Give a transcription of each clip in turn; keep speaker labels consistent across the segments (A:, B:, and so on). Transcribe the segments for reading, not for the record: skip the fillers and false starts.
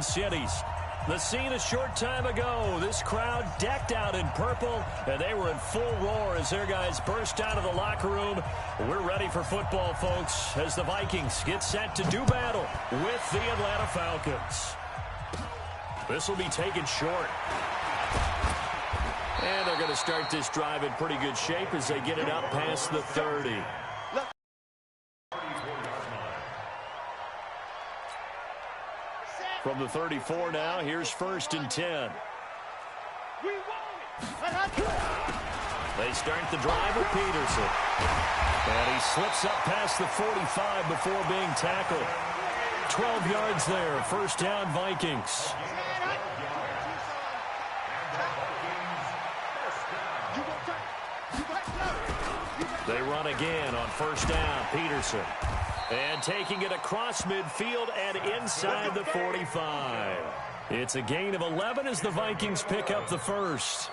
A: Cities. The scene a short time ago. This crowd decked out in purple, and they were in full roar as their guys burst out of the locker room. We're ready for football, folks, as the Vikings get set to do battle with the Atlanta Falcons. This will be taken short. And they're going to start this drive in pretty good shape as they get it up past the 30. From the 34 now, here's 1st and 10. They start the drive with Peterson. And he slips up past the 45 before being tackled. 12 yards there, 1st down Vikings. They run again on 1st down, Peterson. And taking it across midfield and inside the 45. It's a gain of 11 as the Vikings pick up the first.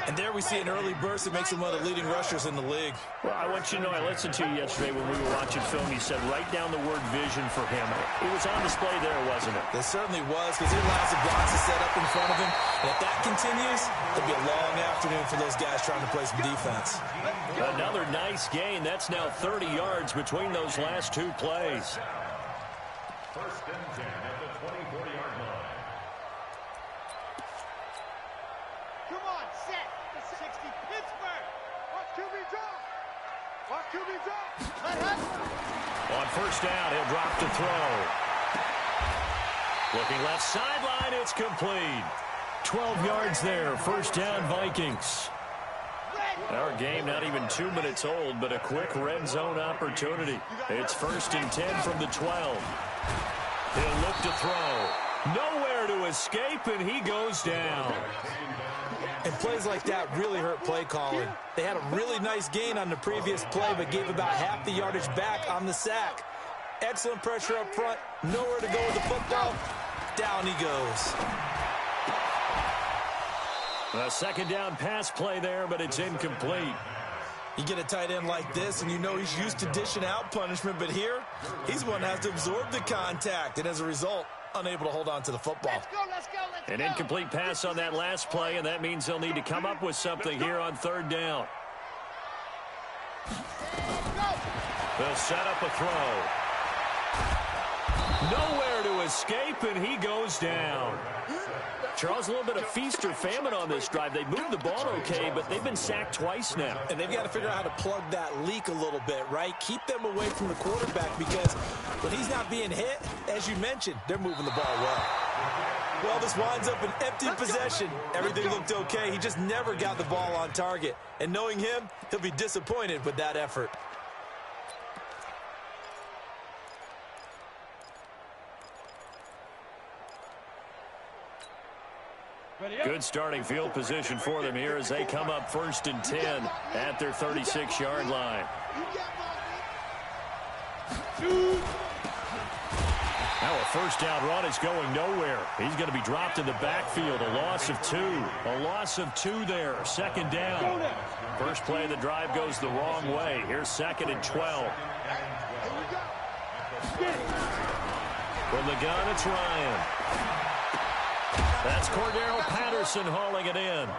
B: And there we see an early burst that makes him one of the leading rushers in the league.
A: Well, I want you to know, I listened to you yesterday when we were watching film. You said write down the word vision for him. It was on display there, wasn't it?
B: It certainly was, because he allows the blocks to set up in front of him. And if that continues, it'll be a long afternoon for those guys trying to play some defense.
A: Another nice gain. That's now 30 yards between those last two plays.
C: 1st and 10 at the 24-yard line.
D: Come on, set. The 60 Pittsburgh. Watch QB drop. Watch QB drop.
A: On 1st down, he'll drop to throw. Looking left sideline, it's complete. 12 yards there, 1st down Vikings. Our game not even 2 minutes old, but a quick red zone opportunity. It's 1st and 10 from the 12. He'll look to throw. Nowhere to escape, and he goes down.
B: And plays like that really hurt play calling. They had a really nice gain on the previous play, but gave about half the yardage back on the sack. Excellent pressure up front. Nowhere to go with the football. Down he goes.
A: A 2nd down pass play there, but it's incomplete.
B: You get a tight end like this, and you know he's used to dishing out punishment, but here, he's one that has to absorb the contact, and as a result, unable to hold on to the football.
D: Let's go.
A: An incomplete pass on that last play, and that means they'll need to come up with something here on 3rd down. They'll set up a throw. Nowhere to escape, and he goes down. Charles, a little bit of feast or famine on this drive. They moved the ball okay, but they've been sacked twice now.
B: And they've got to figure out how to plug that leak a little bit, right? Keep them away from the quarterback, because when he's not being hit, as you mentioned, they're moving the ball well. Well, this winds up an empty possession. Everything looked okay. He just never got the ball on target. And knowing him, he'll be disappointed with that effort.
A: Good starting field position for them here as they come up 1st and 10 at their 36-yard line. Now a 1st down run is going nowhere. He's going to be dropped in the backfield. A loss of 2. A loss of 2 there. 2nd down. First play of the drive goes the wrong way. Here's 2nd and 12. From the gun, it's Ryan. That's Cordero Patterson hauling it in.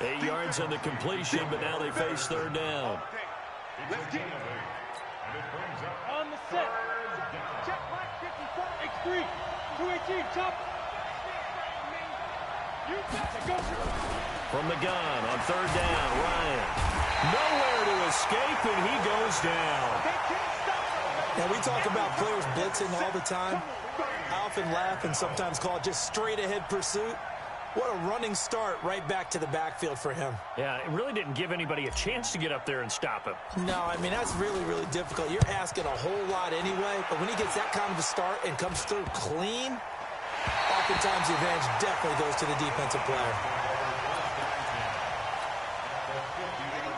A: 8 yards on the completion, but now they face 3rd down.
D: On the set. Check black 54. X3. 218. Chop. You got to go.
A: From the gun on 3rd down, Ryan. Nowhere to escape, and he goes down.
B: Now, we talk about players blitzing all the time. I often laugh and sometimes call it just straight-ahead pursuit. What a running start right back to the backfield for him.
A: Yeah, it really didn't give anybody a chance to get up there and stop him.
B: No, I mean, that's really, really difficult. You're asking a whole lot anyway, but when he gets that kind of a start and comes through clean, oftentimes the advantage definitely goes to the defensive player.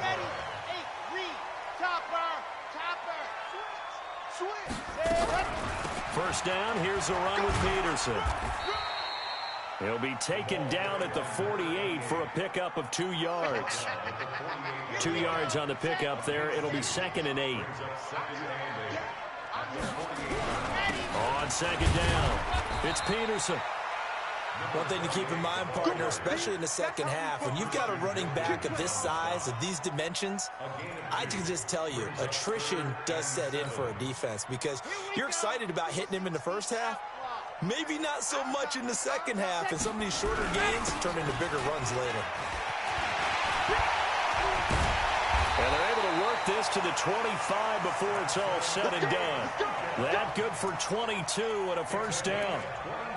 D: Ready? 8, read. Chopper. Switch.
A: 1st down, here's a run with Peterson. He'll be taken down at the 48 for a pickup of 2 yards. 2 yards on the pickup there. It'll be 2nd and 8. On 2nd down, It's Peterson.
B: One thing to keep in mind, partner, especially in the second half, when you've got a running back of this size, of these dimensions, I can just tell you, attrition does set in for a defense because you're excited about hitting him in the first half, maybe not so much in the second half, and some of these shorter gains turn into bigger runs later.
A: And they're able to work this to the 25 before it's all said and done. That good for 22 and a first down.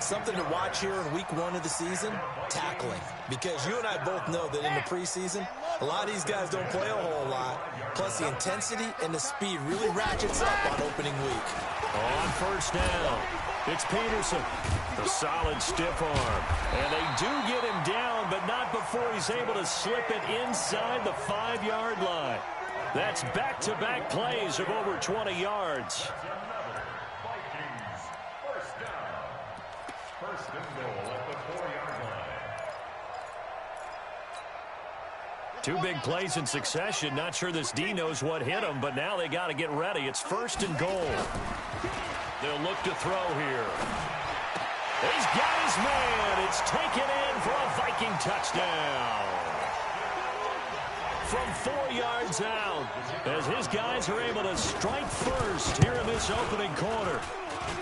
B: Something to watch here in week 1 of the season, tackling. Because you and I both know that in the preseason, a lot of these guys don't play a whole lot. Plus the intensity and the speed really ratchets up on opening week.
A: On first down, it's Peterson. A solid stiff arm. And they do get him down, but not before he's able to slip it inside the 5-yard line. That's back-to-back plays of over 20 yards.
C: First and goal at the 4-yard line.
A: 2 big plays in succession. Not sure this D knows what hit him, but now they got to get ready. It's first and goal. They'll look to throw here. He's got his man. It's taken in for a Viking touchdown. From 4 yards out, as his guys are able to strike first here in this opening quarter.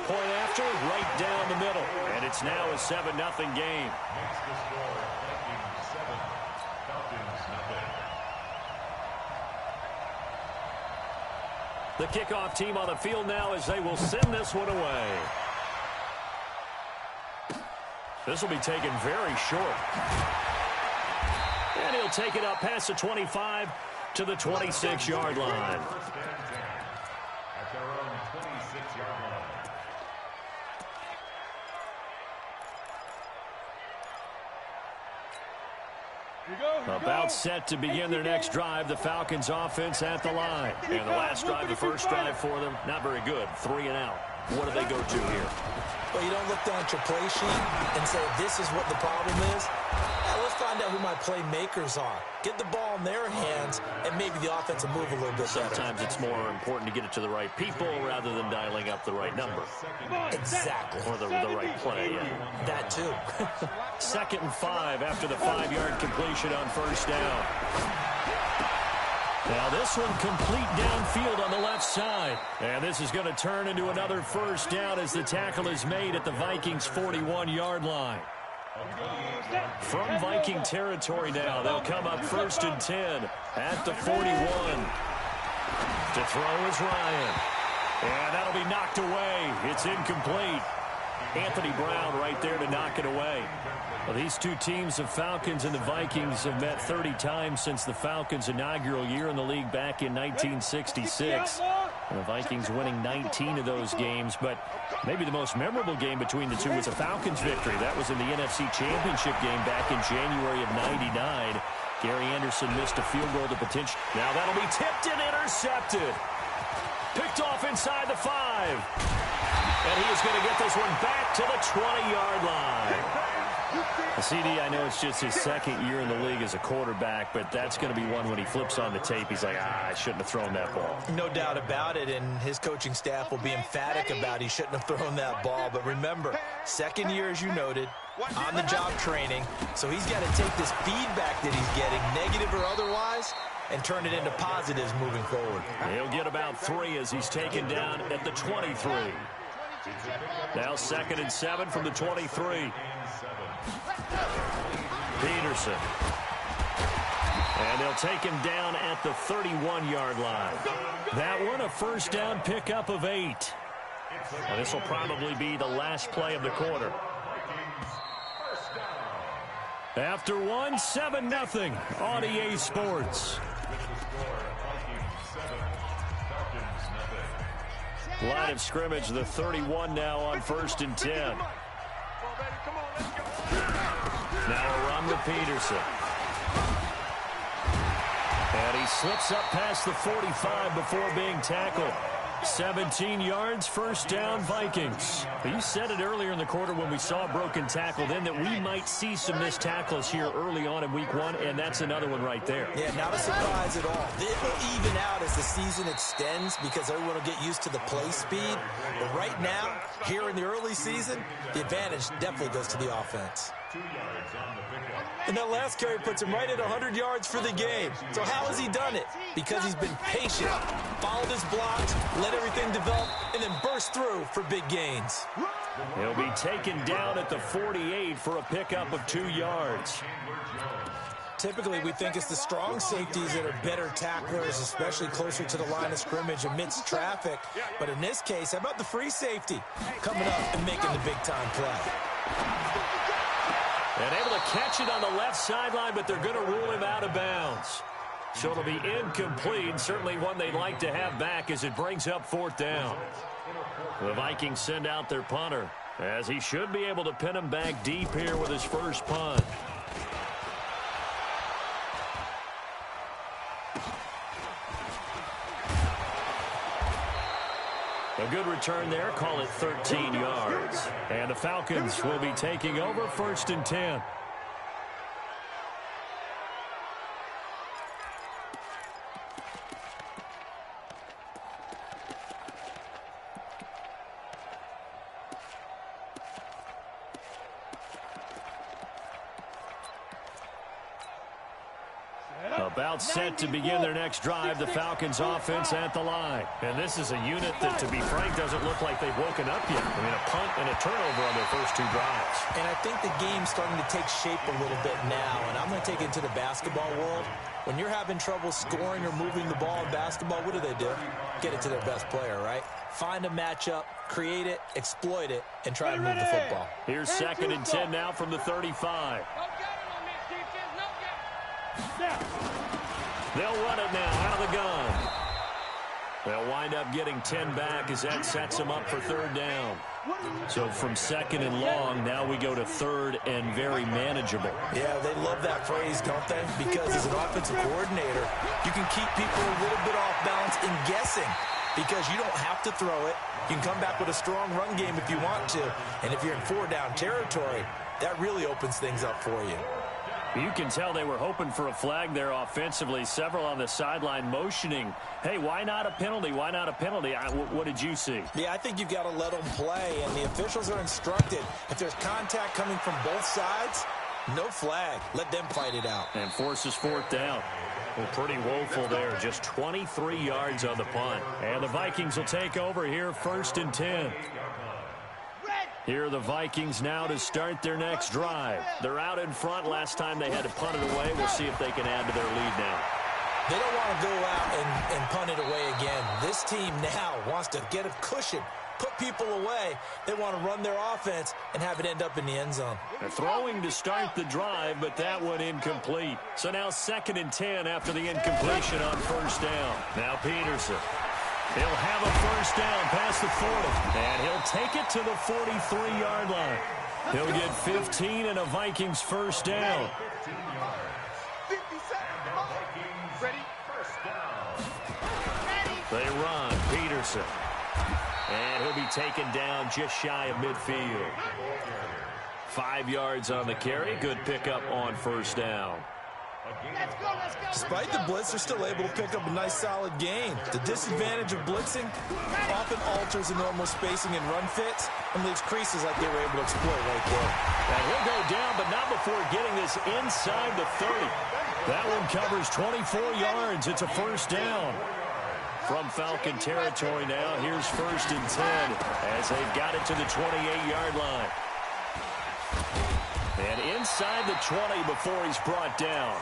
A: Point after, right down the middle. And it's now a 7-0 game.
C: Makes the score Vikings 7, Falcons nothing.
A: The kickoff team on the field now as they will send this one away. This will be taken very short. And he'll take it up past the 25 to the 26-yard line.
C: First and 10 at their own 26-yard line.
A: About set to begin their next drive. The Falcons offense at the line. And the last drive, the first drive for them, not very good. 3 and out. What do they go to here?
B: Well, you don't look down at your play sheet and say, this is what the problem is. Now, let's find out who my playmakers are. Get the ball in their hands, and maybe the offense will move a little bit better.
A: Sometimes it's more important to get it to the right people rather than dialing up the right number.
B: Exactly.
A: Or the right play. Yeah.
B: That, too.
A: 2nd and 5 after the 5-yard completion on first down. Now this one complete downfield on the left side. And this is going to turn into another first down as the tackle is made at the Vikings' 41-yard line. From Viking territory now, they'll come up 1st and 10 at the 41. To throw is Ryan. And that'll be knocked away. It's incomplete. Anthony Brown right there to knock it away. Well, these two teams, the Falcons and the Vikings, have met 30 times since the Falcons' inaugural year in the league back in 1966. And the Vikings winning 19 of those games, but maybe the most memorable game between the two was a Falcons victory. That was in the NFC Championship game back in January of '99. Gary Anderson missed a field goal to potential. Now that'll be tipped and intercepted. Picked off inside the 5. And he is going to get this one back to the 20-yard line. CD, I know it's just his 2nd year in the league as a quarterback, but that's going to be one when he flips on the tape. He's like, I shouldn't have thrown that ball.
B: No doubt about it, and his coaching staff will be emphatic about he shouldn't have thrown that ball. But remember, 2nd year, as you noted, on-the-job training, so he's got to take this feedback that he's getting, negative or otherwise, and turn it into positives moving forward.
A: He'll get about 3 as he's taken down at the 23. Now 2nd and 7 from the 23. Peterson. And they'll take him down at the 31-yard line. That one, a first down pickup of 8. And this will probably be the last play of the quarter. After one, 7-0 on EA Sports. Line of scrimmage, the 31 now on 1st and 10. Now a run with Peterson. And he slips up past the 45 before being tackled. 17 yards, first down, Vikings. You said it earlier in the quarter when we saw a broken tackle then that we might see some missed tackles here early on in week 1, and that's another one right there.
B: Yeah, not a surprise at all. It will even out as the season extends because everyone will get used to the play speed. But right now, here in the early season, the advantage definitely goes to the offense.
C: 2 yards on the pickup.
B: And that last carry puts him right at 100 yards for the game. So how has he done it? Because he's been patient, followed his blocks, let everything develop, and then burst through for big gains.
A: He'll be taken down at the 48 for a pickup of 2 yards.
B: Typically, we think it's the strong safeties that are better tacklers, especially closer to the line of scrimmage amidst traffic. But in this case, how about the free safety coming up and making the big-time play?
A: And able to catch it on the left sideline, but they're going to rule him out of bounds. So it'll be incomplete, certainly one they'd like to have back as it brings up 4th down. The Vikings send out their punter, as he should be able to pin him back deep here with his first punt. A good return there, call it 13 yards. And the Falcons will be taking over 1st and 10. About set to begin their next drive, the Falcons offense at the line. And this is a unit that, to be frank, doesn't look like they've woken up yet. I mean, a punt and a turnover on their first 2 drives.
B: And I think the game's starting to take shape a little bit now, and I'm going to take it into the basketball world. When you're having trouble scoring or moving the ball in basketball, what do? Get it to their best player, right? Find a matchup, create it, exploit it, and try to move the football.
A: Here's 2nd and 10 now from the 35. They'll run it now out of the gun. They'll wind up getting 10 back as that sets them up for 3rd down. So from 2nd and long, now we go to 3rd and very manageable.
B: Yeah, they love that phrase, don't they? Because as an offensive coordinator, you can keep people a little bit off balance in guessing because you don't have to throw it. You can come back with a strong run game if you want to. And if you're in 4-down territory, that really opens things up for you.
A: You can tell they were hoping for a flag there offensively. Several on the sideline motioning, hey, why not a penalty? Why not a penalty? What did you see?
B: Yeah, I think you've got to let them play, and the officials are instructed. If there's contact coming from both sides, no flag. Let them fight it out.
A: And forces 4th down. Well, pretty woeful there. Just 23 yards on the punt. And the Vikings will take over here 1st and 10. Here are the Vikings now to start their next drive. They're out in front. Last time they had to punt it away. We'll see if they can add to their lead now.
B: They don't want to go out and punt it away again. This team now wants to get a cushion, put people away. They want to run their offense and have it end up in the end zone.
A: They're throwing to start the drive, but that one incomplete. So now 2nd and 10 after the incompletion on 1st down. Now Peterson. He'll have a 1st down past the 40. And he'll take it to the 43-yard line. He'll get 15 and a Vikings 1st down.
C: 15 yards.
D: 50 seconds. Ready?
C: First down.
A: They run. Peterson. And he'll be taken down just shy of midfield. 5 yards on the carry. Good pickup on 1st down.
D: Let's go, let's go.
B: Despite the blitz, they're still able to pick up a nice solid gain. The disadvantage of blitzing often alters the normal spacing and run fits and leaves creases like they were able to exploit right there.
A: And he'll go down, but not before getting this inside the 30. That one covers 24 yards. It's a 1st down. From Falcon territory now, here's 1st and 10 as they've got it to the 28-yard line. And inside the 20 before he's brought down.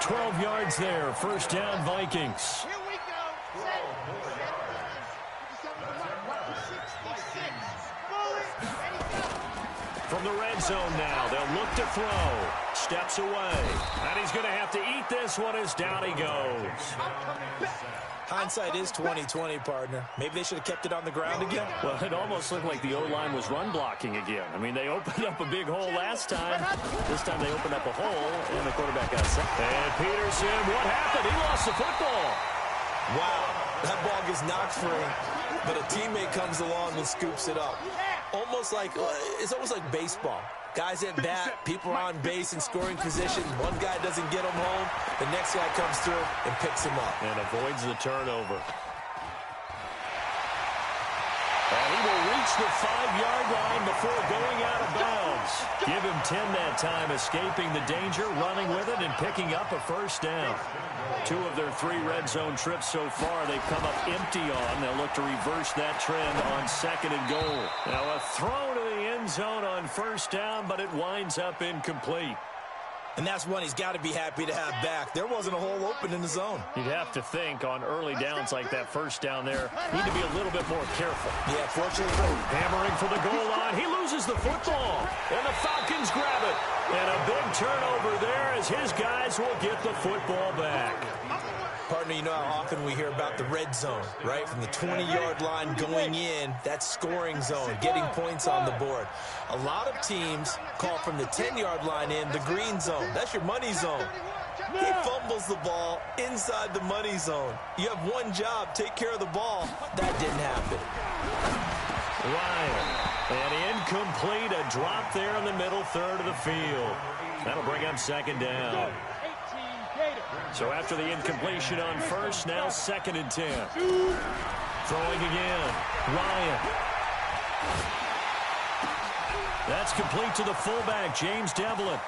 A: 12 yards there, 1st down Vikings.
D: Here we go. Set. 66. Bullet. Ready, go.
A: From the red zone now, they'll look to throw. Steps away. And he's going to have to eat this one as down he goes.
B: Hindsight is 20/20, partner. Maybe they should have kept it on the ground again.
A: Well, it almost looked like the O-line was run blocking again. I mean, they opened up a big hole last time. This time they opened up a hole, and the quarterback got set. And Peterson, what happened? He lost the football.
B: Wow, that ball gets knocked free. but a teammate comes along and scoops it up. It's almost like baseball. Guys at bat, people are on base in scoring position. One guy doesn't get him home. The next guy comes through and picks him up.
A: And avoids the turnover. And he will reach the 5-yard line before going out of bounds. Give him 10 that time, escaping the danger, running with it, and picking up a first down. 2 of their 3 red zone trips so far, they've come up empty on. They'll look to reverse that trend on 2nd and goal. Now a throw to the end zone on first down, but it winds up incomplete.
B: And that's one he's got to be happy to have back. There wasn't a hole open in the zone.
A: You'd have to think on early downs like that first down there, need to be a little bit more careful.
B: Yeah, fortunately.
A: Hammering for the goal line. He loses the football. And the Falcons grab it. And a big turnover there as his guys will get the football back.
B: Partner, you know how often we hear about the red zone, right? From the 20-yard line going in, that scoring zone, getting points on the board. A lot of teams call from the 10-yard line in the green zone. That's your money zone. He fumbles the ball inside the money zone. You have one job, take care of the ball. That didn't happen.
A: Ryan, and incomplete, a drop there in the middle third of the field. That'll bring up 2nd down. So after the incompletion on first, now 2nd and 10. Throwing again. Ryan. That's complete to the fullback, James Devlin.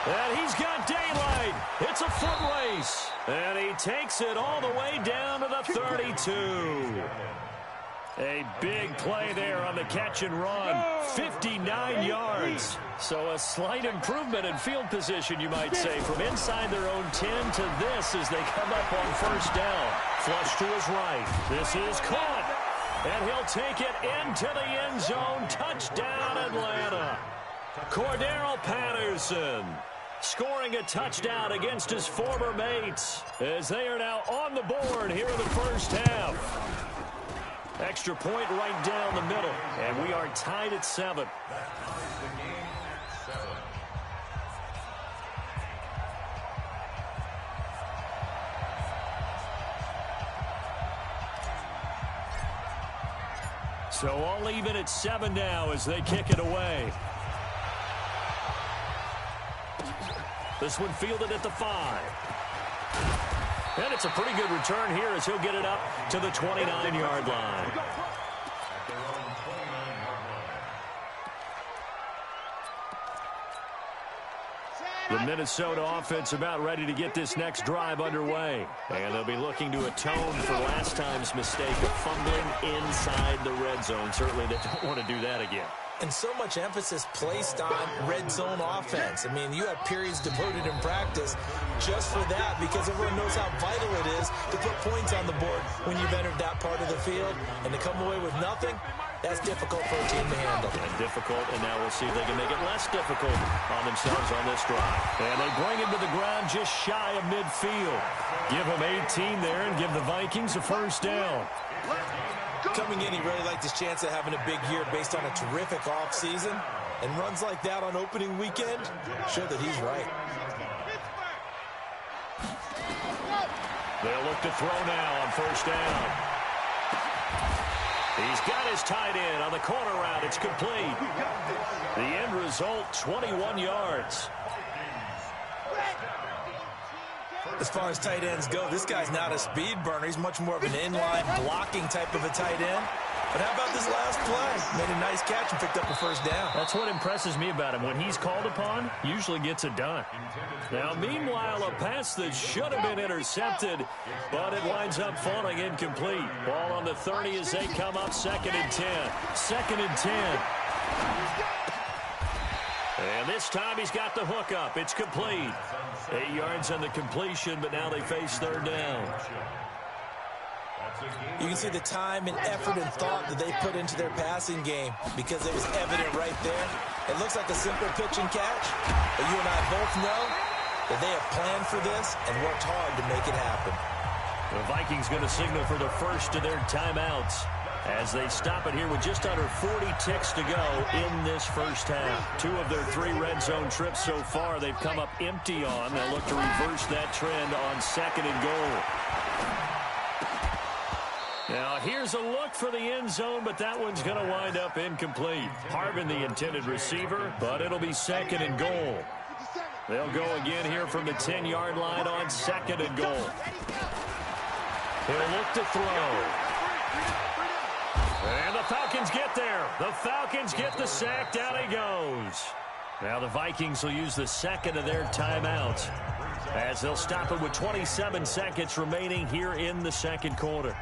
A: And he's got daylight. It's a foot race. And he takes it all the way down to the 32. A big play there on the catch and run. 59 yards. So a slight improvement in field position, you might say, from inside their own 10 to this as they come up on first down. Flush to his right. This is caught. And he'll take it into the end zone. Touchdown, Atlanta. Cordero Patterson scoring a touchdown against his former mates as they are now on the board here in the first half. Extra point right down the middle, and we are tied at 7. So all even at 7 now as they kick it away. This one fielded at the 5. And it's a pretty good return here as he'll get it up to the 29-yard line. The Minnesota offense about ready to get this next drive underway. And they'll be looking to atone for last time's mistake of fumbling inside the red zone. Certainly they don't want to do that again.
B: And so much emphasis placed on red zone offense. I mean, you have periods devoted in practice just for that because everyone knows how vital it is to put points on the board when you've entered that part of the field. And to come away with nothing, that's difficult for a team to handle.
A: And difficult, and now we'll see if they can make it less difficult on themselves on this drive. And they bring him to the ground just shy of midfield. Give him 18 there and give the Vikings a first down.
B: Coming in, he really liked his chance of having a big year based on a terrific offseason. And runs like that on opening weekend show that he's right.
A: They'll look to throw now on first down. He's got his tight end on the corner route. It's complete. The end result, 21 yards.
B: As far as tight ends go, this guy's not a speed burner. He's much more of an inline blocking type of a tight end. But how about this last play? Made a nice catch and picked up a first down.
A: That's what impresses me about him. When he's called upon, usually gets it done. Now, meanwhile, a pass that should have been intercepted, but it winds up falling incomplete. Ball on the 30 as they come up 2nd and 10. 2nd and 10. And this time he's got the hook up. It's complete. 8 yards on the completion, but now they face third down.
B: You can see the time and effort and thought that they put into their passing game because it was evident right there. It looks like a simple pitch and catch, but you and I both know that they have planned for this and worked hard to make it happen.
A: The Vikings going to signal for the first of their timeouts as they stop it here with just under 40 ticks to go in this first half. 2 of their 3 red zone trips so far they've come up empty on. They'll look to reverse that trend on 2nd and goal. Now, here's a look for the end zone, but that one's going to wind up incomplete. Harbin, the intended receiver, but it'll be second and goal. They'll go again here from the 10-yard line on second and goal. He'll look to throw. And the Falcons get there. The Falcons get the sack. Down he goes. Now the Vikings will use the second of their timeouts as they'll stop it with 27 seconds remaining here in the second quarter.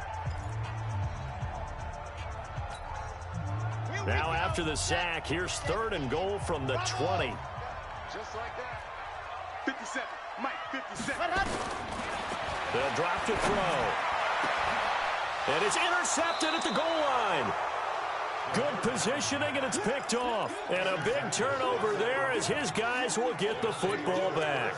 A: Now after the sack, here's third and goal from the 20.
D: Just like that. 57. Mike, 57.
A: They'll drop to throw. And it's intercepted at the goal line. Good positioning, and it's picked off. And a big turnover there as his guys will get the football back.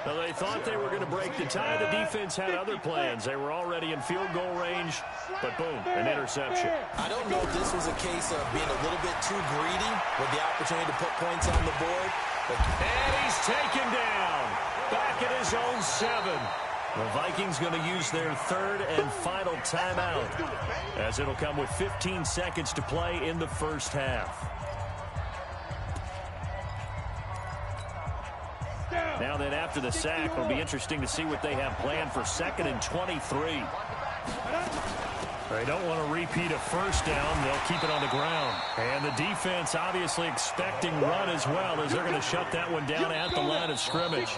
A: Now, they thought they were going to break the tie. The defense had other plans. They were already in field goal range, but boom, an interception.
B: I don't know if this was a case of being a little bit too greedy with the opportunity to put points on the board.
A: And he's taken down. Back at his own 7. The Vikings going to use their third and final timeout as it'll come with 15 seconds to play in the first half. Now then, after the sack, it'll be interesting to see what they have planned for second and 23. They don't want to repeat a first down. They'll keep it on the ground. And the defense obviously expecting run as well, as they're going to shut that one down at the line of scrimmage.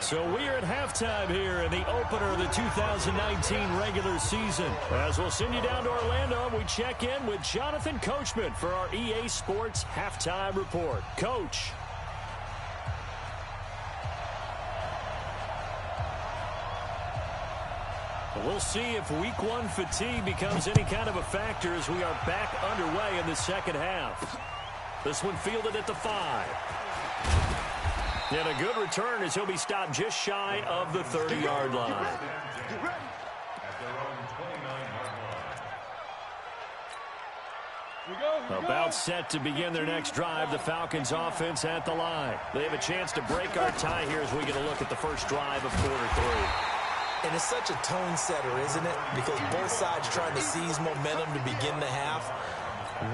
A: So we are at halftime here in the opener of the 2019 regular season. As we'll send you down to Orlando, we check in with Jonathan Coachman for our EA Sports Halftime Report. Coach. We'll see if week 1 fatigue becomes any kind of a factor as we are back underway in the second half. This one fielded at the 5. And a good return as he'll be stopped just shy of the 30-yard line. About set to begin their next drive, the Falcons offense at the line. They have a chance to break our tie here as we get a look at the first drive of quarter 3.
B: And it's such a tone setter, isn't it? Because both sides trying to seize momentum to begin the half.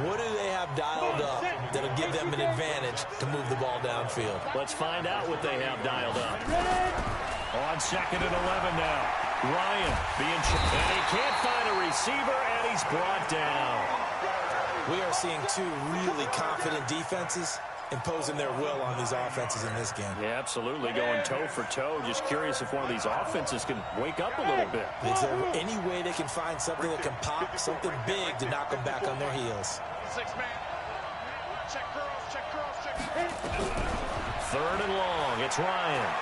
B: What do they have dialed up that'll give them an advantage to move the ball downfield?
A: Let's find out what they have dialed up. On second and 11 now. Ryan being chipped. And he can't find a receiver, and he's brought down.
B: We are seeing two really confident defenses imposing their will on these offenses in this game.
A: Yeah, absolutely, going toe for toe. Just curious if one of these offenses can wake up a little bit.
B: Is there any way they can find something that can pop, something big to knock them back on their heels?
D: 6-man. Check girls, check girls, check.
A: Third and long. It's Ryan.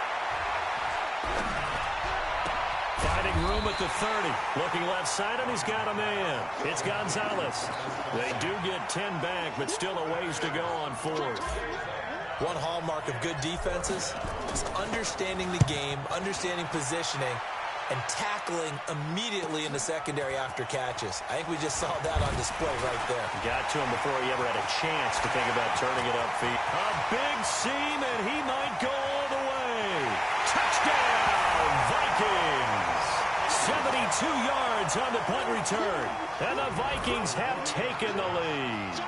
A: Finding room at the 30. Looking left side, and he's got a man. It's Gonzalez. They do get 10 back, but still a ways to go on 4th.
B: One hallmark of good defenses is understanding the game, understanding positioning, and tackling immediately in the secondary after catches. I think we just saw that on display right there.
A: Got to him before he ever had a chance to think about turning it upfield. A big seam, and he might go all the way. Touchdown, Vikings! 72 yards on the punt return, and the Vikings have taken the lead.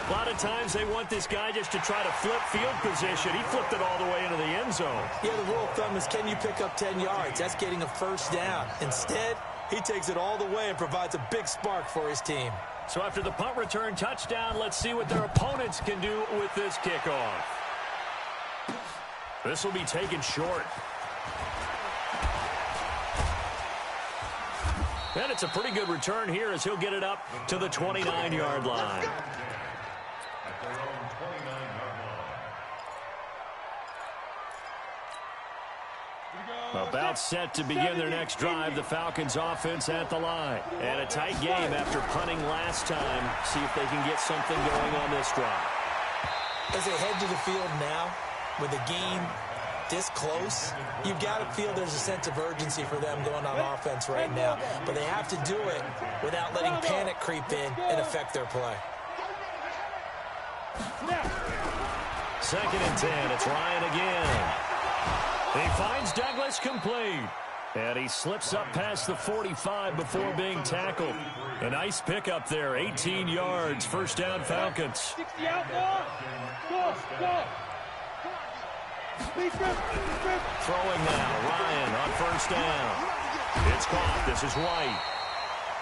A: A lot of times they want this guy just to try to flip field position. He flipped it all the way into the end zone.
B: Yeah, the rule of thumb is, can you pick up 10 yards? That's getting a first down. Instead, he takes it all the way and provides a big spark for his team.
A: So after the punt return touchdown, let's see what their opponents can do with this kickoff. This will be taken short. And it's a pretty good return here as he'll get it up to the 29-yard line. About set to begin their next drive, the Falcons offense at the line. And a tight game after punting last time. See if they can get something going on this drive.
B: As they head to the field now, with the game this close, you've got to feel there's a sense of urgency for them going on offense right now. But they have to do it without letting panic creep in and affect their play.
A: Second and 10, it's Ryan again. He finds Douglas complete. And he slips up past the 45 before being tackled. A nice pickup there, 18 yards, first down Falcons.
D: 60 out, go.
A: Throwing now, Ryan on first down. It's caught, this is White.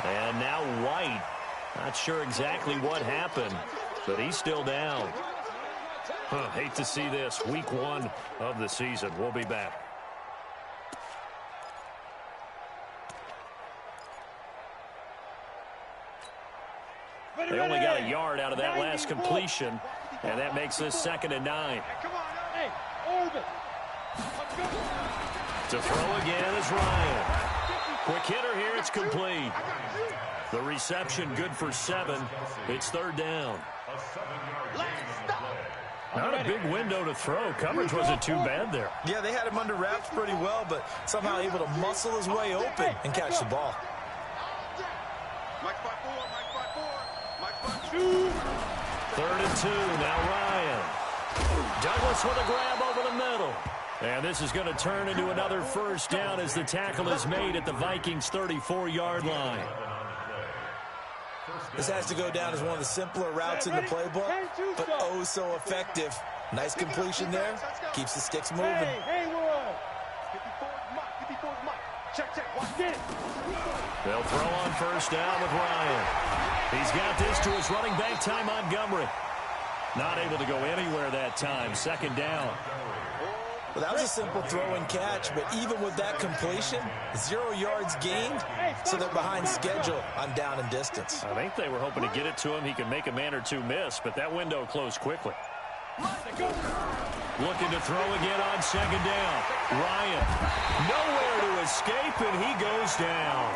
A: And now White, not sure exactly what happened, but he's still down. Hate to see this, week 1 of the season. We'll be back. They only got a yard out of that last completion, and that makes this 2nd and 9.
D: Come on, hey, Orbit.
A: To throw again is Ryan. Quick hitter here, it's complete. The reception good for 7. It's 3rd down. Not a big window to throw. Coverage wasn't too bad there.
B: Yeah, they had him under wraps pretty well, but somehow able to muscle his way open and catch the ball.
A: 3rd and 2, now Ryan. Douglas with a grab over the middle. And this is going to turn into another first down as the tackle is made at the Vikings' 34-yard line.
B: This has to go down as one of the simpler routes in the playbook, but oh so effective. Nice completion there. Keeps the sticks moving.
D: Hey, Haywood. Check. Watch it.
A: They'll throw on first down with Ryan. He's got this to his running back, Ty Montgomery. Not able to go anywhere that time. 2nd down.
B: Well, that was a simple throw and catch, but even with that completion, 0 yards gained, so they're behind schedule on down and distance.
A: I think they were hoping to get it to him. He could make a man or two miss, but that window closed quickly. Looking to throw again on 2nd down. Ryan, nowhere to escape, and he goes down.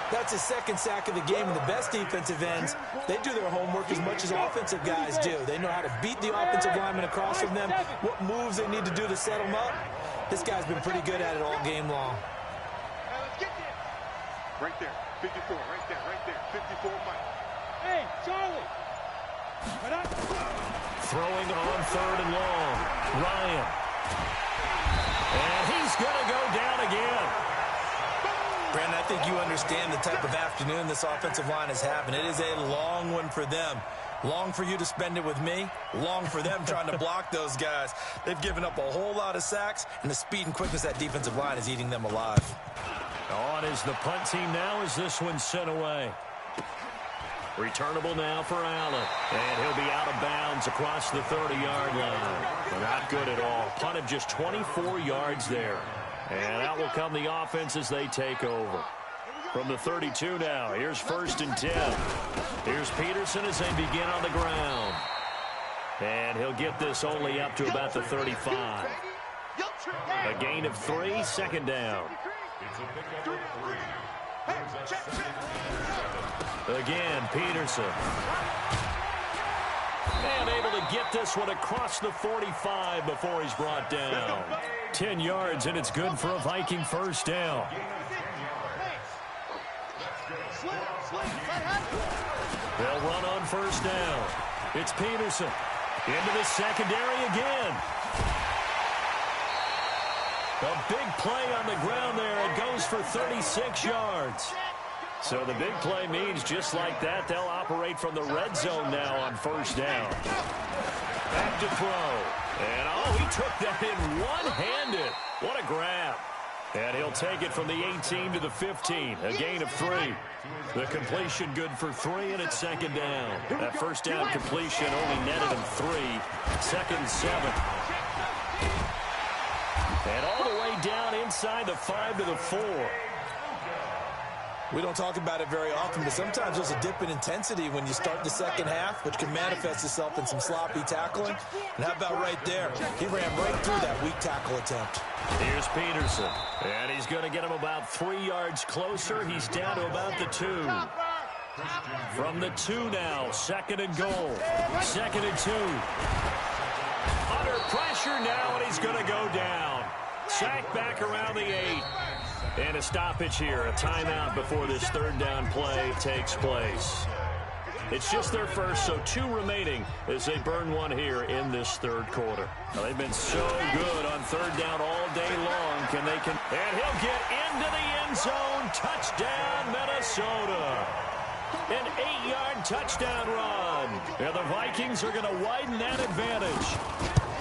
B: That's his 2nd sack of the game, and the best defensive ends, they do their homework as much as offensive guys do. They know how to beat the offensive lineman across from them, what moves they need to do to set them up. This guy's been pretty good at it all game long.
D: Hey, let's get this. Right there, 54, right there, 54, Mike. Hey, Charlie.
A: Throwing on 3rd and long. Ryan. And he's going to go down again.
B: Brandon, I think you understand the type of afternoon this offensive line is having. It is a long one for them. Long for you to spend it with me. Long for them trying to block those guys. They've given up a whole lot of sacks, and the speed and quickness of that defensive line is eating them alive.
A: On is the punt team now as this one's sent away. Returnable now for Allen. And he'll be out of bounds across the 30-yard line. Not good at all. Punt of just 24 yards there. And out will come the offense as they take over. From the 32 now, here's 1st and 10. Here's Peterson as they begin on the ground. And he'll get this only up to about the 35. A gain of 3, 2nd down. Again, Peterson. And able to get this one across the 45 before he's brought down. 10 yards, and it's good for a Viking first down. They'll run on first down. It's Peterson. Into the secondary again. A big play on the ground there. It goes for 36 yards. So the big play means just like that, they'll operate from the red zone now on first down. Back to throw. And, oh, he took that in one-handed. What a grab. And he'll take it from the 18 to the 15. A gain of 3. The completion good for 3, and it's 2nd down. That first down completion only netted him 3. 2nd and 7. And all the way down inside the 5 to the 4.
B: We don't talk about it very often, but sometimes there's a dip in intensity when you start the second half, which can manifest itself in some sloppy tackling. And how about right there? He ran right through that weak tackle attempt.
A: Here's Peterson. And he's going to get him about 3 yards closer. He's down to about the 2. From the 2 now, 2nd and goal. 2nd and 2. Under pressure now, and he's going to go down. Sacked back around the 8. And a stoppage here, a timeout before this 3rd down play takes place. It's just their first, so 2 remaining as they burn one here in this third quarter. Well, they've been so good on third down all day long. And he'll get into the end zone. Touchdown, Minnesota. An 8-yard touchdown run. And the Vikings are going to widen that advantage.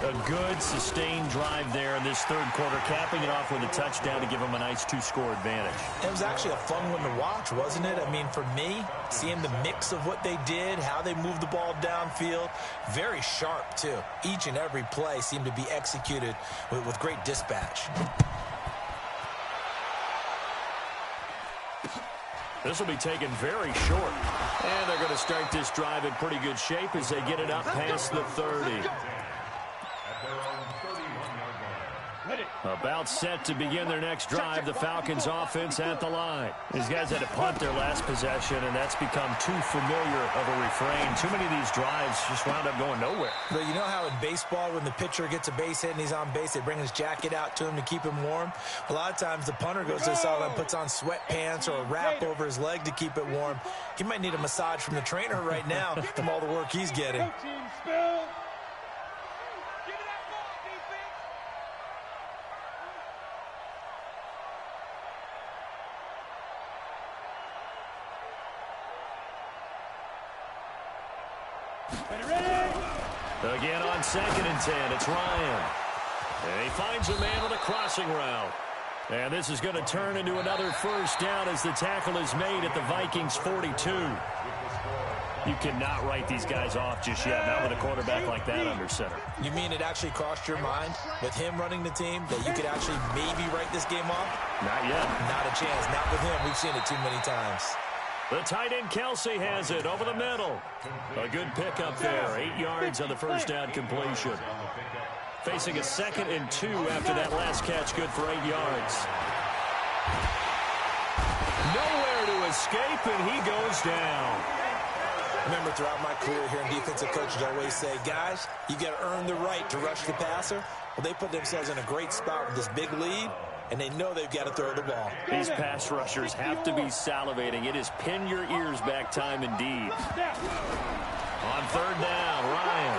A: A good, sustained drive there in this third quarter, capping it off with a touchdown to give them a nice 2-score advantage.
B: It was actually a fun one to watch, wasn't it? I mean, for me, seeing the mix of what they did, how they moved the ball downfield, very sharp, too. Each and every play seemed to be executed with great dispatch.
A: This will be taken very short. And they're going to start this drive in pretty good shape as they get it up past the 30. About set to begin their next drive. The Falcons offense at the line. These guys had to punt their last possession, and that's become too familiar of a refrain. Too many of these drives just wound up going nowhere.
B: But you know how in baseball, when the pitcher gets a base hit and he's on base, they bring his jacket out to him to keep him warm? A lot of times the punter goes to the sideline, puts on sweatpants or a wrap over his leg to keep it warm. He might need a massage from the trainer right now from all the work he's getting.
A: Again on 2nd and 10, it's Ryan. And he finds a man on a crossing route. And this is going to turn into another first down as the tackle is made at the Vikings 42. You cannot write these guys off just yet, not with a quarterback like that under center.
B: You mean it actually crossed your mind with him running the team that you could actually maybe write this game off?
A: Not yet.
B: Not a chance. Not with him. We've seen it too many times.
A: The tight end Kelsey has it over the middle. A good pickup there. 8 yards on the first down completion. Facing a 2nd and 2 after that last catch. Good for 8 yards. Nowhere to escape, and he goes down.
B: Remember, throughout my career here in defensive coaches, I always say, guys, you got to earn the right to rush the passer. Well, they put themselves in a great spot with this big lead, and they know they've got to throw the ball.
A: These pass rushers have to be salivating. It is pin your ears back time indeed. On 3rd down, Ryan.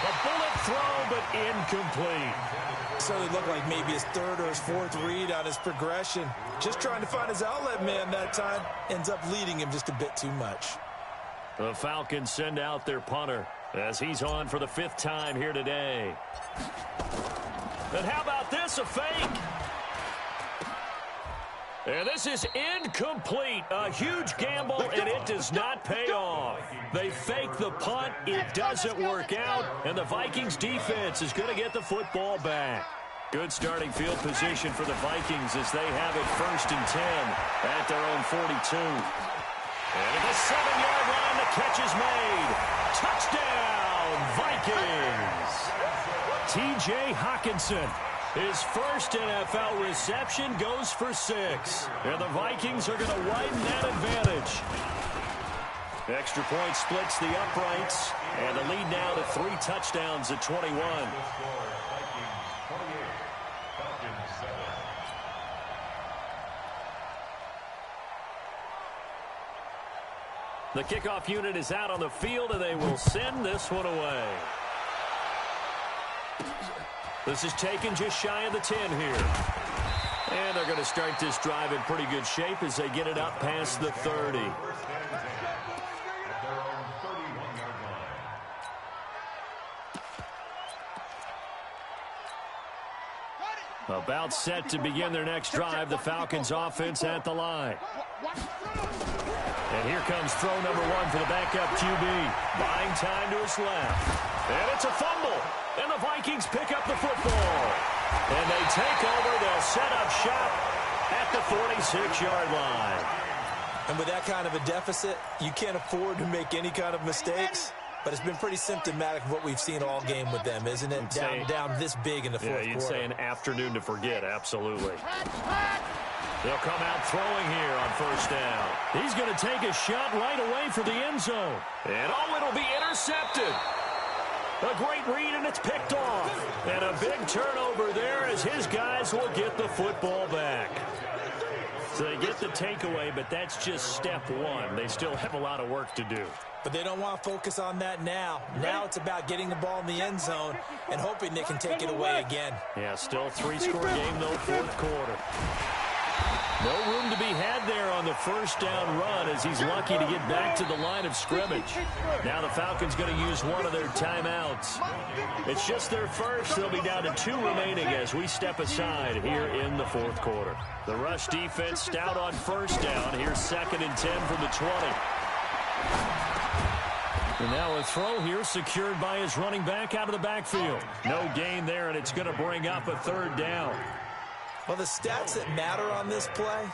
A: A bullet throw, but incomplete.
B: So it looked like maybe his 3rd or his 4th read on his progression. Just trying to find his outlet man that time. Ends up leading him just a bit too much.
A: The Falcons send out their punter as he's on for the 5th time here today. And how about this, a fake? And this is incomplete. A huge gamble, and it does not pay off. They fake the punt. It doesn't work out, and the Vikings defense is going to get the football back. Good starting field position for the Vikings as they have it 1st and 10 at their own 42. And at the 7-yard line, the catch is made. Touchdown, Vikings. T.J. Hawkinson. His first NFL reception goes for 6. And the Vikings are going to widen that advantage. Extra point splits the uprights. And the lead now to 3 touchdowns at 21. The kickoff unit is out on the field, and they will send this one away. This is taken just shy of the 10 here. And they're going to start this drive in pretty good shape as they get it up past the 30. About set to begin their next drive, the Falcons offense at the line. And here comes throw number 1 for the backup QB. Buying time to his left. And it's a fumble. And the Vikings pick up the football. And they take over. They'll set up shop at the 46-yard line.
B: And with that kind of a deficit, you can't afford to make any kind of mistakes. But it's been pretty symptomatic of what we've seen all game with them, isn't it? Down this big in the fourth quarter.
A: Yeah, you'd say an afternoon to forget, absolutely. They'll come out throwing here on 1st down. He's going to take a shot right away for the end zone. And it'll be intercepted. A great read, and it's picked off. And a big turnover there as his guys will get the football back. So they get the takeaway, but that's just step one. They still have a lot of work to do.
B: But they don't want to focus on that now. Now it's about getting the ball in the end zone and hoping they can take it away again.
A: Yeah, still 3-score game, though, fourth quarter. No room to be had there on the first down run as he's lucky to get back to the line of scrimmage. Now the Falcons going to use one of their timeouts. It's just their first. They'll be down to 2 remaining as we step aside here in the fourth quarter. The rush defense stout on first down. Here's 2nd and 10 from the 20. And now a throw here secured by his running back out of the backfield. No gain there, and it's going to bring up a 3rd down.
B: Well, the stats that matter on this play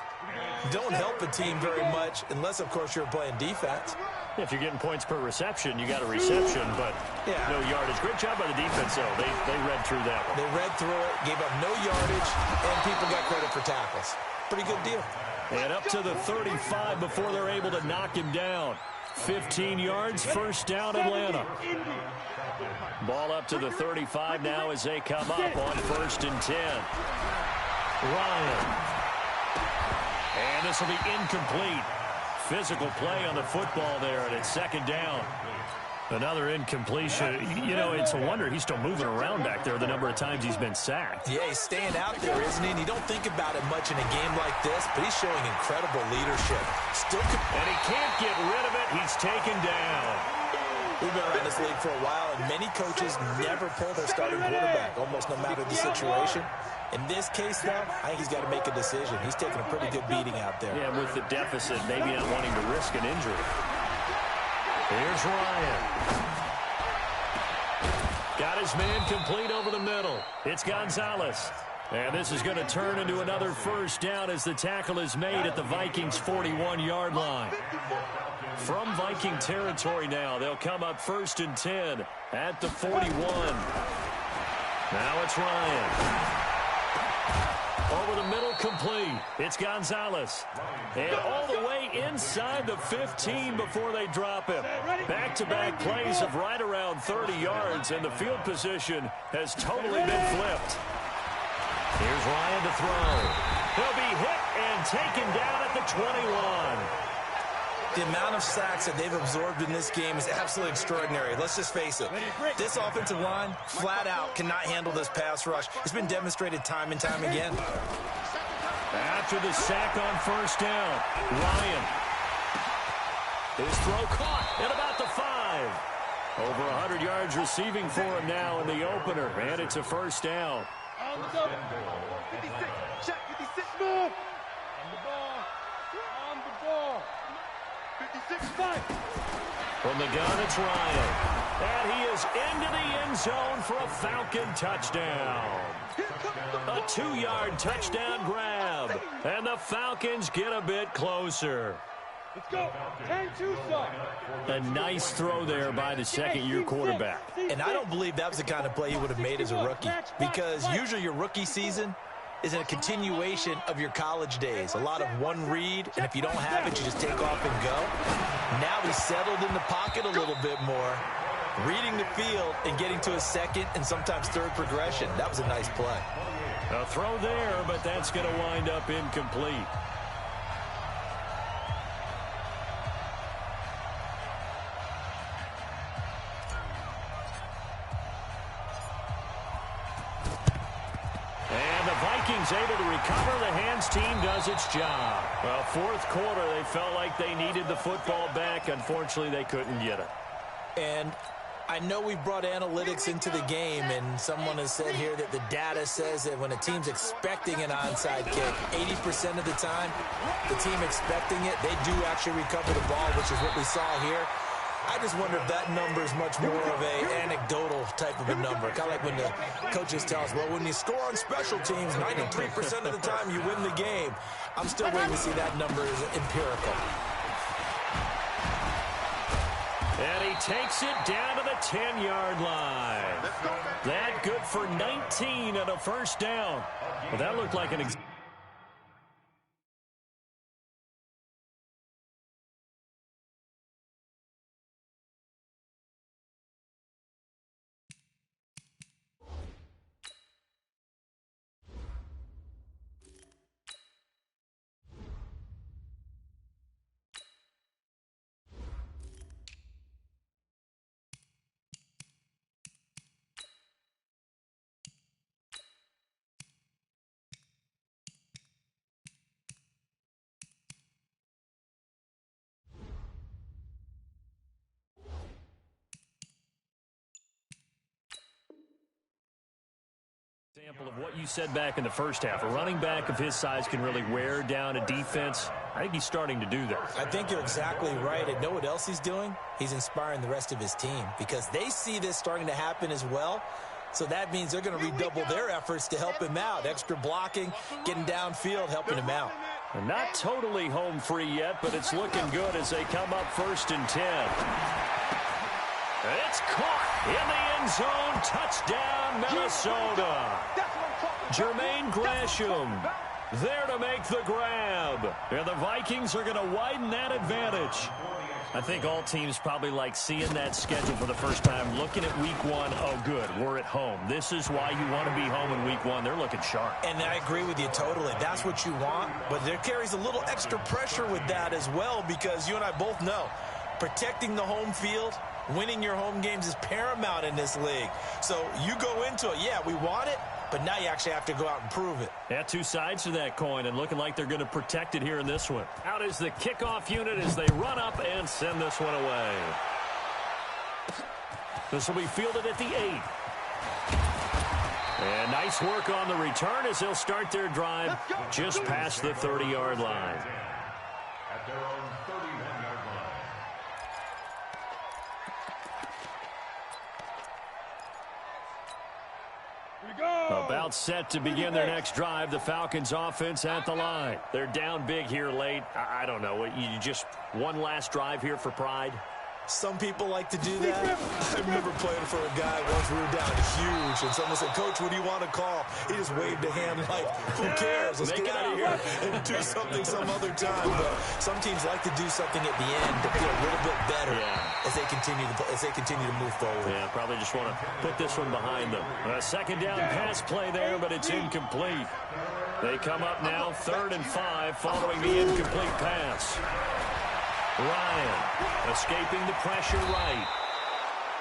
B: don't help a team very much unless, of course, you're playing defense.
A: If you're getting points per reception, you got a reception, but no yardage. Great job by the defense, though. They read through that one.
B: They read through it, gave up no yardage, and people got credit for tackles. Pretty good deal.
A: And up to the 35 before they're able to knock him down. 15 yards, first down, Atlanta. Ball up to the 35 now as they come up on 1st and 10. Ryan. And this will be incomplete. Physical play on the football there, and it's 2nd down. Another incompletion. You know, it's a wonder he's still moving around back there the number of times he's been sacked.
B: Yeah, he's staying out there, isn't he? And you don't think about it much in a game like this, but he's showing incredible leadership.
A: And he can't get rid of it. He's taken down.
B: We've been around this league for a while, and many coaches never pull their starting quarterback, almost no matter the situation. In this case, though, I think he's got to make a decision. He's taking a pretty good beating out there.
A: Yeah, with the deficit, maybe not wanting to risk an injury. Here's Ryan. Got his man complete over the middle. It's Gonzalez. And this is going to turn into another first down as the tackle is made at the Vikings' 41-yard line. From Viking territory now, they'll come up 1st and 10 at the 41. Now it's Ryan. Over the middle, complete. It's Gonzalez. And all the way inside the 15 before they drop him. Back-to-back plays of right around 30 yards, and the field position has totally been flipped. Here's Ryan to throw. He'll be hit and taken down at the 21.
B: The amount of sacks that they've absorbed in this game is absolutely extraordinary. Let's just face it. This offensive line, flat out, cannot handle this pass rush. It's been demonstrated time and time again.
A: After the sack on first down, Ryan. His throw caught at about the 5. Over 100 yards receiving for him now in the opener, and it's a first down.
D: On the double. 56. Check 56. Move. On the ball. On the ball. 56. Fight.
A: From the gun, it's Ryan. And he is into the end zone for a Falcon touchdown. A 2-yard touchdown grab. And the Falcons get a bit closer.
D: Let's go. 10-2, son.
A: A nice throw there by the second-year quarterback.
B: And I don't believe that was the kind of play he would have made as a rookie, because usually your rookie season is a continuation of your college days. A lot of one read, and if you don't have it, you just take off and go. Now he's settled in the pocket a little bit more, reading the field and getting to a second and sometimes third progression. That was a nice play.
A: A throw there, but that's going to wind up incomplete. Vikings able to recover. The hands team does its job. Well, fourth quarter, they felt like they needed the football back. Unfortunately, they couldn't get it.
B: And I know we've brought analytics into the game, and someone has said here that the data says that when a team's expecting an onside kick, 80% of the time, the team expecting it, they do actually recover the ball, which is what we saw here. I just wonder if that number is much more of an anecdotal type of a number. Kind of like when the coaches tell us, well, when you score on special teams, 93% of the time you win the game. I'm still waiting to see that number is empirical.
A: And he takes it down to the 10-yard line. That good for 19 and a first down. Well, that looked like an Example of what you said back in the first half. A running back of his size can really wear down a defense. I think he's starting to do that.
B: I think you're exactly right. And know what else he's doing? He's inspiring the rest of his team because they see this starting to happen as well. So that means they're going to redouble their efforts to help him out. Extra blocking, getting downfield, helping him out.
A: And not totally home free yet, but it's looking good as they come up 1st and 10. It's caught in the end zone. Touchdown, Minnesota. Jermaine Gresham there to make the grab. And the Vikings are going to widen that advantage. I think all teams probably like seeing that schedule for the first time, looking at week 1. Oh, good, we're at home. This is why you want to be home in week 1. They're looking sharp.
B: And I agree with you totally. That's what you want. But there carries a little extra pressure with that as well because you and I both know protecting the home field, winning your home games is paramount in this league. So you go into it, yeah, we want it, but now you actually have to go out and prove it.
A: Yeah, two sides to that coin, and looking like they're going to protect it here in this one. Out is the kickoff unit as they run up and send this one away. This will be fielded at the 8. And nice work on the return as they'll start their drive just past the 30-yard line.
C: At their own 31-yard line.
A: About set to begin their next drive. The Falcons offense at the line. They're down big here late. I don't know. You just one last drive here for pride?
B: Some people like to do that. I remember playing for a guy once we were down huge, and someone said, "Coach, what do you want to call?" He just waved a hand like, "Who cares? Let's get out of here and do something some other time." But some teams like to do something at the end to feel a little bit better as they continue to move forward.
A: Yeah, probably just want to put this one behind them. A second down pass play there, but it's incomplete. They come up now 3rd and 5 following the incomplete pass. Ryan escaping the pressure right.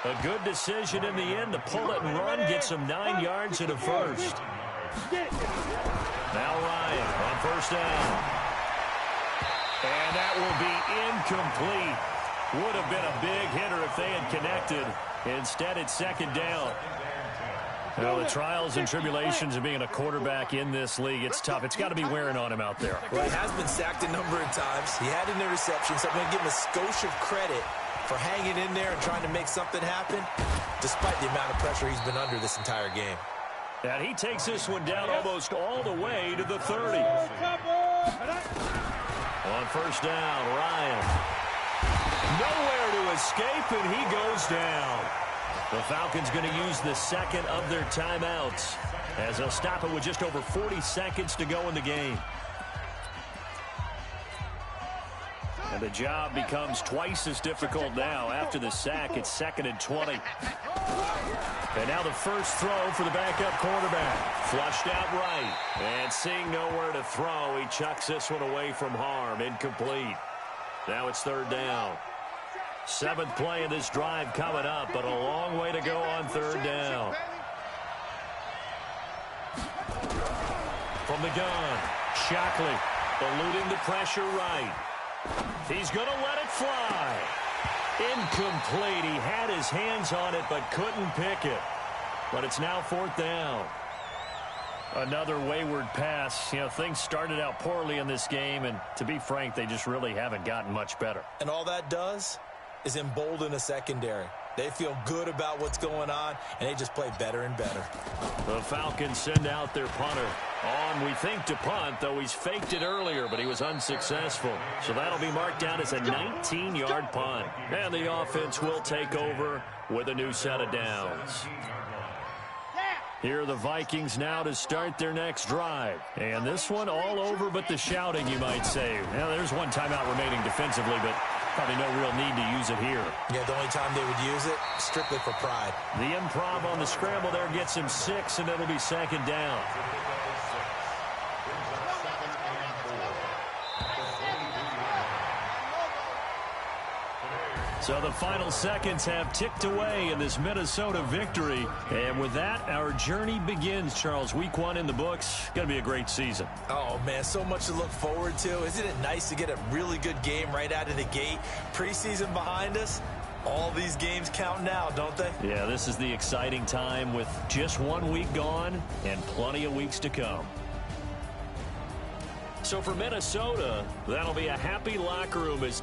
A: A good decision in the end to pull it and run, get some 9 yards and a first. Now Ryan on 1st down. And that will be incomplete. Would have been a big hitter if they had connected. Instead, it's 2nd down. Well, the trials and tribulations of being a quarterback in this league, it's tough. It's got to be wearing on him out there.
B: Well, he has been sacked a number of times. He had an interception, so I'm going to give him a skosh of credit for hanging in there and trying to make something happen, despite the amount of pressure he's been under this entire game.
A: And he takes this one down almost all the way to the 30. On 1st down, Ryan. Nowhere to escape, and he goes down. The Falcons going to use the second of their timeouts as they'll stop it with just over 40 seconds to go in the game. And the job becomes twice as difficult now. After the sack, it's 2nd and 20. And now the first throw for the backup quarterback. Flushed out right. And seeing nowhere to throw, he chucks this one away from harm. Incomplete. Now it's 3rd down. 7th play of this drive coming up, but a long way to go on 3rd down. From the gun, Shockley eluding the pressure right. He's going to let it fly. Incomplete. He had his hands on it, but couldn't pick it. But it's now 4th down. Another wayward pass. You know, things started out poorly in this game, and to be frank, they just really haven't gotten much better.
B: And all that does is embolden a secondary. They feel good about what's going on, and they just play better and better.
A: The Falcons send out their punter. On, we think, to punt, though he's faked it earlier, but he was unsuccessful. So that'll be marked down as a 19-yard punt. And the offense will take over with a new set of downs. Here are the Vikings now to start their next drive. And this one all over but the shouting, you might say. Now, there's one timeout remaining defensively, but probably no real need to use it here.
B: Yeah, the only time they would use it, strictly for pride.
A: The improv on the scramble there gets him 6, and it'll be 2nd down. So the final seconds have ticked away in this Minnesota victory. And with that, our journey begins, Charles. Week 1 in the books. Going to be a great season.
B: Oh, man, so much to look forward to. Isn't it nice to get a really good game right out of the gate? Preseason behind us. All these games count now, don't they?
A: Yeah, this is the exciting time with just 1 week gone and plenty of weeks to come. So for Minnesota, that'll be a happy locker room as